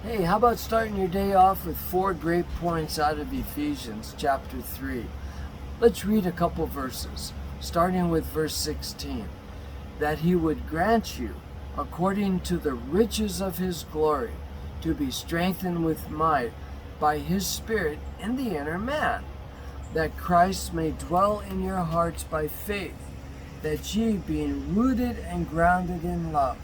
Hey, how about starting your day off with 4 great points out of Ephesians chapter 3? Let's read a couple verses, starting with verse 16. That he would grant you, according to the riches of his glory, to be strengthened with might by his Spirit in the inner man, that Christ may dwell in your hearts by faith, that ye, being rooted and grounded in love,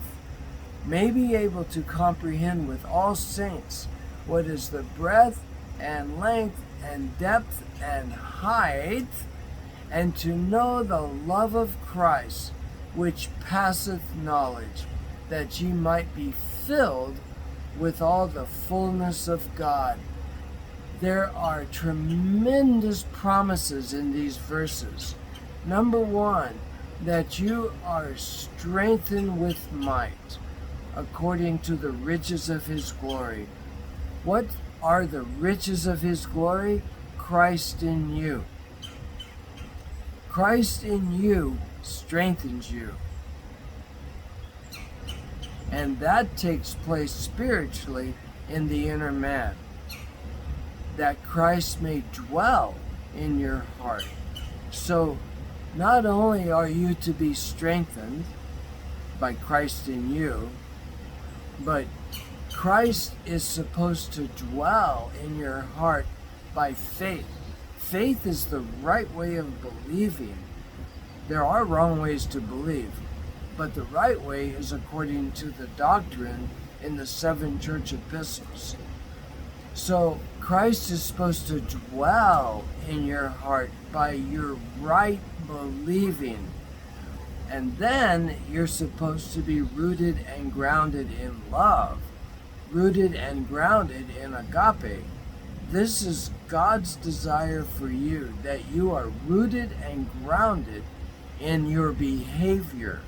may be able to comprehend with all saints what is the breadth and length and depth and height, and to know the love of Christ, which passeth knowledge, that ye might be filled with all the fullness of God. There are tremendous promises in these verses. Number one, that you are strengthened with might, according to the riches of his glory. What are the riches of his glory? Christ in you. Christ in you strengthens you. And that takes place spiritually in the inner man. That Christ may dwell in your heart. So not only are you to be strengthened by Christ in you, but Christ is supposed to dwell in your heart by faith. Faith is the right way of believing. There are wrong ways to believe, but the right way is according to the doctrine in the 7 church epistles. So Christ is supposed to dwell in your heart by your right believing. And then you're supposed to be rooted and grounded in love, rooted and grounded in agape. This is God's desire for you, that you are rooted and grounded in your behavior.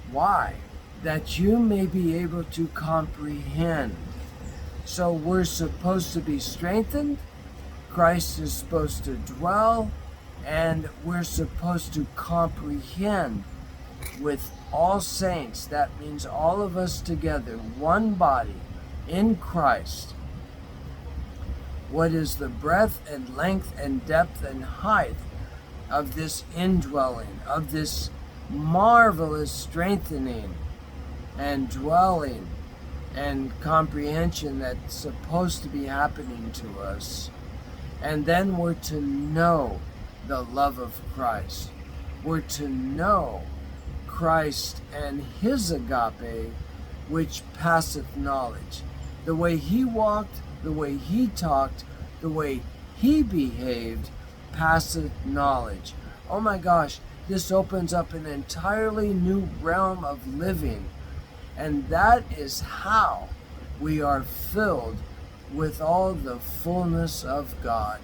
Why? That you may be able to comprehend. So we're supposed to be strengthened, Christ is supposed to dwell, and we're supposed to comprehend with all saints. That means all of us together, one body in Christ. What is the breadth and length and depth and height of this indwelling, of this marvelous strengthening and dwelling and comprehension that's supposed to be happening to us. And then we're to know the love of Christ. We're to know Christ and his agape, which passeth knowledge. The way he walked, the way he talked, the way he behaved, passeth knowledge. Oh my gosh, this opens up an entirely new realm of living. And that is how we are filled with all the fullness of God.